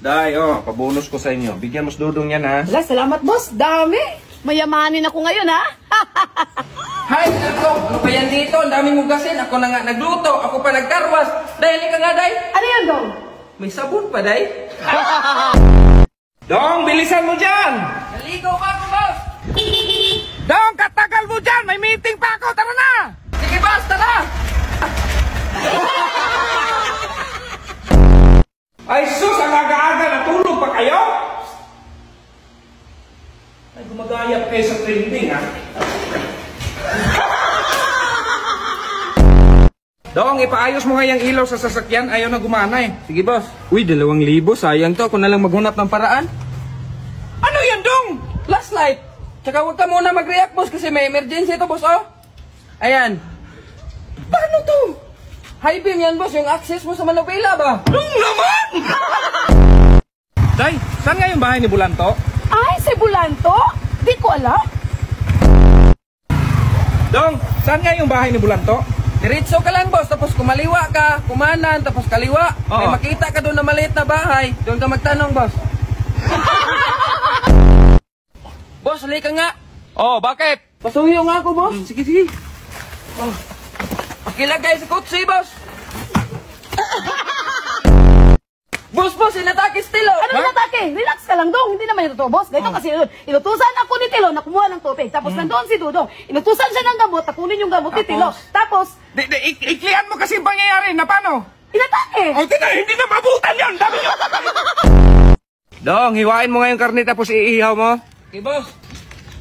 Day, pabonus ko sa inyo. Bigyan mo si Dudong yan, ha? Wala, salamat, boss. Dami. Mayamanin ako ngayon, ha? Hay, ano pa yan dito? Ang daming hugasin. Ako na nga nagluto. Ako pa nagkarwas. Day, ka nga, Day. Ano yan, Dong? May sabon pa, Day. Dong, bilisan mo dyan! Naligaw pa ako, boss. Dong, katagal mo dyan! May meeting pa ako! Tara na! Sige, boss, tara. Ay, sus! Ang aga-aga! Natulog pa kayo? Ay, gumagaya pa kayo sa trending, ha? Dong, ipaayos mo nga yung ilaw sa sasakyan. Ayaw na gumana, eh. Sige, boss. Uy, 2,000. Sayang to. Ako na lang maghanap ng paraan. Ano yan, Dong? Last light. Tsaka huwag ka muna mag-react, boss, kasi may emergency to, boss, oh. Ayan. Paano to? High beam yan, boss. Yung access mo sa Manobela ba? Dong naman! Day, saan nga yung bahay ni Bulanto? Ay, si Bulanto? Di ko alam. Dong, saan nga yung bahay ni Bulanto? Diretso ka lang, boss. Tapos kumaliwa ka, kumanan, tapos kaliwa. Oo. May makita ka doon na maliit na bahay. Doon ka magtanong, boss. Boss, halika nga. Oh, bakit? Pasuyo nga ako, boss. Sige, sige. Oh. Pakilagay sa kutsi, boss. Boss, inatake si Tilo. Ano natake? Relax ka lang, Dong. Hindi naman ito to, boss. Ganito kasi inutusan ako ni Tilo na kumuha ng tubig. Tapos nandoon si Dudong. Inutusan siya ng gamot, takunin yung gamot ni Tilo. Tapos, Iklihan mo kasi yung pangyayari na paano? inatake. Oh, hindi na mabutan yan! Dami nyo! Dong, hiwain mo nga yung karne tapos iihaw mo. Okay, boss.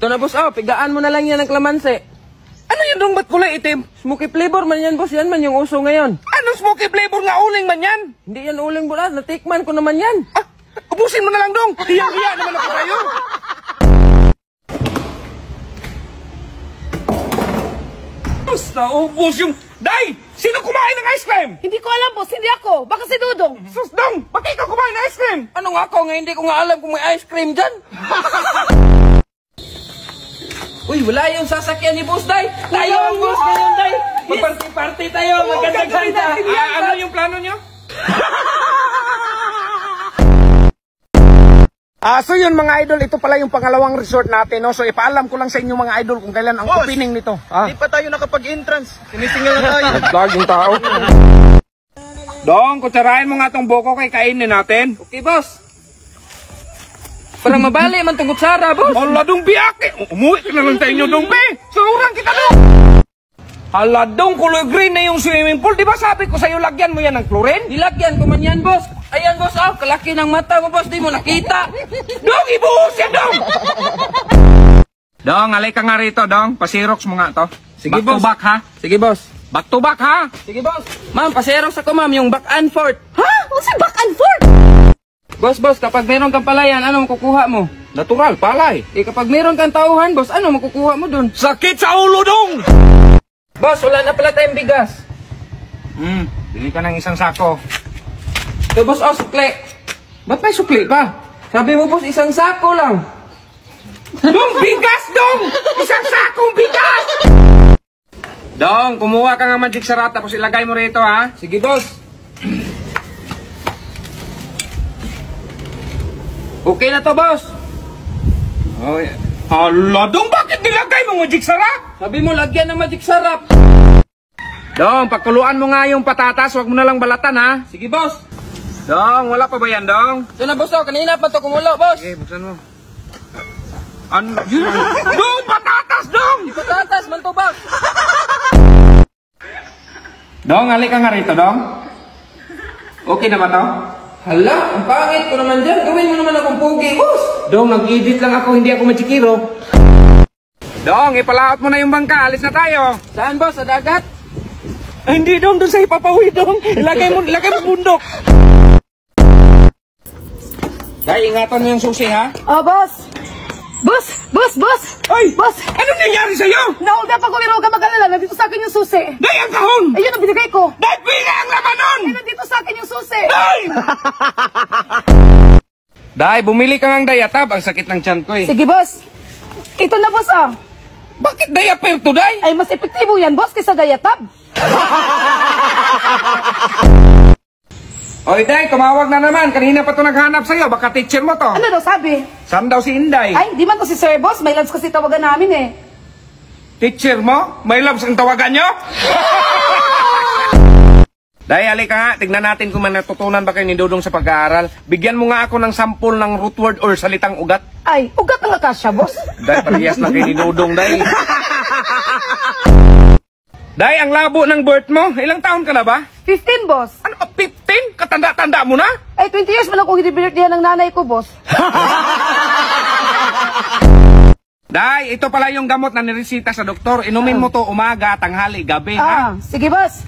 Ito na, boss. Oh, pigaan mo na lang yan ng klamansi. Ano yan, Dong? Ba't kulay itim? Smoky flavor man yan, boss. Yan man yung uso ngayon. Ano smoky flavor nga uling man yan? Hindi yan uling, boss. Natikman ko naman yan. Ah, ubusin mo na lang, Dong. Hiya-hiya naman ako kayo. Basta ubus yung... Day! Sino kumain ng ice cream? Hindi ko alam, boss. Hindi ako. Baka si Dudong. Sus, Dong! Ba't ikaw kumain ng ice cream? Ano nga ako? Ngayon hindi ko nga alam kung may ice cream dyan. Uy, wala yung sasakyan ni Boss Day. Tayo ang boss ngayon, Day. Mag-party-party tayo. Maganda-ganda. Ano yung plano nyo? So yun mga idol, ito pala yung pangalawang resort natin, no? So ipaalam ko lang sa inyo mga idol kung kailan ang opening nito. Hindi pa tayo nakapag-entrance. Tinitingnan na tayo. Nag-vlog yung tao. Dong, kutsarahin mo nga tong boko kay kainin natin. Okay, boss. Para mabali man tong kutsara, boss. Hala, Dong, biyake. Umuwi ka na lang sa inyo, Dong, be. Surang kita, Dong. Hala, Dong, kulay green na yung swimming pool. Di ba sabi ko sa'yo, lagyan mo yan ng chlorine? Nilagyan ko man yan, boss. Ayan, boss. Oh, kalaki ng mata mo, boss. Di mo nakita. Dong, ibuhos yan, Dong. Dong, alay ka nga rito, Dong. Pasirox mo nga to. Sige, back boss. to back, ha? Sige, boss. Back to back, ha? Sige, boss. Ma'am, paseros ako, ma'am. Yung back and forth. Ha? Ano si back and forth? Boss, kapag meron kang palayan, ano makukuha mo? Natural, palay. Kapag meron kang tauhan, boss, ano makukuha mo dun? Sakit sa ulo, Dong. Boss, wala na pala tayong bigas. Bili ka ng isang sako. Ito, boss, oh, sukli. Ba't may sukli pa? Sabi mo, boss, isang sako lang. Dong, bigas, Dong! Isang sakong bigas! Dong, kumuha ka ng magic sarap tapos ilagay mo rito, ha? Sige, boss. Okay na to, boss. Oh, yeah. Hala, Dong, bakit nilagay mo magic sarap? Sabi mo, lagyan ng magic sarap. Dong, pakuluan mo nga yung patatas, wag mo na lang balatan, ha? Sige, boss. Dong, wala pa ba yan, Dong? Ito na, boss, oh. Kanina pa to kumulo, boss. Okay, buksan mo. Ano? Dong, patatas, Dong! Di patatas, man to, boss. Dong, halika nga rito, Dong. Okay na ba to? Hala, ang pangit ko naman dyan. Gawin mo naman akong pugi, boss. Dong, nag-edit lang ako, hindi ako magsikiro. Dong, ipalaot mo na yung bangka, alis na tayo. Saan, boss? Sa dagat? Ay, hindi, Dong, doon sa ipapawi, Dong. Ilagay mo bundok. Dahil ingatan mo yung susi, ha? Oh, boss. Boss. Ay! Boss. Ano nangyari sa'yo? Nahold up ako, pero huwag ka mag-alala. Nandito sa akin yung susi. Day, ang kahon! Ayun ang binigay ko. Day, pila ang laman nun! Ay, nandito sa akin yung susi. Day! Day, bumili ka ng Dayatab. Ang sakit ng tiyan ko, eh. Sige, boss. Ito na, boss, ah. Bakit Dayapir to, Day? Ay, mas epektibo yan, boss, kaysa Dayatab. Oy, Day, tumawag na naman. Kanina pa to naghanap sa'yo. Baka teacher mo to. Ano daw sabi? Saan daw si Inday? Ay, di man to si Sir Boss. May loves kasi tawagan namin eh. Teacher mo? May loves ang tawagan nyo? Day, halika nga. Tignan natin kung may natutunan ba kayo ni Dudong sa pag-aaral. Bigyan mo nga ako ng sampul ng root word or salitang ugat. Ay, ugat ang akasya, boss. Day, parehas lang kayo ni Dudong, Day. Day, ang labo ng birth mo. Ilang taon ka na ba? 15, boss. Ano ka, 15? Katanda-tanda mo na? Ay, 20 years man akong hindi-birthday ng nanay ko, boss. Day, ito pala yung gamot na niresita sa doktor. Inumin mo to umaga, tanghali, gabi, ha? Sige, boss.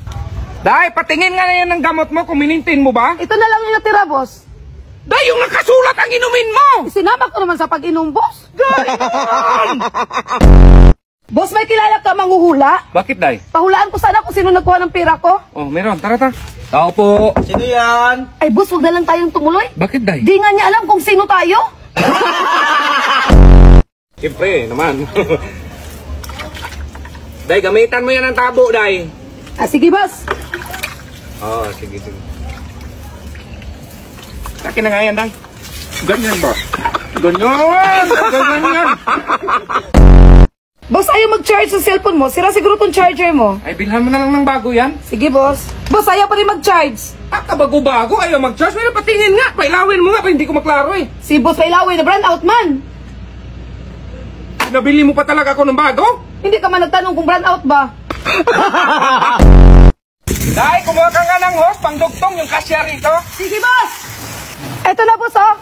Day, patingin nga na yan ng gamot mo kung minintin mo ba? Ito na lang yung natira, boss. Day, yung nakasulat ang inumin mo! Sinama ko naman sa pag-inom, boss. Boss, may kilala ka manghuhula? Bakit, Day? Pahulaan ko sana kung sino nagkuha ng pera ko. Oh, meron. Tara, tara. Tao po. Sino yan? Ay, boss, huwag na lang tayong tumuloy. Bakit, Day? Di nga niya alam kung sino tayo. Siyempre, naman. Day, gamitan mo yan ng tabo, Day. Sige, boss. Oh, sige, sige. Laki na nga yan, Day. Ganyan ba? Ganyan! Ganyan! Boss, ayaw mag-charge sa cellphone mo. Sira siguro tong charger mo. Ay, bilhan mo na lang ng bago yan. Sige, boss. Boss, ayaw pa rin mag-charge. Ah, kabago-bago. Ayaw mag-charge. May patingin nga. Pailawin mo nga. Pa hindi ko maklaro eh. Si boss Pailaway na brand out man. Nabili mo pa talaga ako ng bago? Hindi ka man nagtanong kung brand out ba. Day, kumuha ka nga ng host. Pangdugtong yung kasya rito. Sige, boss. Eto na, boss, oh.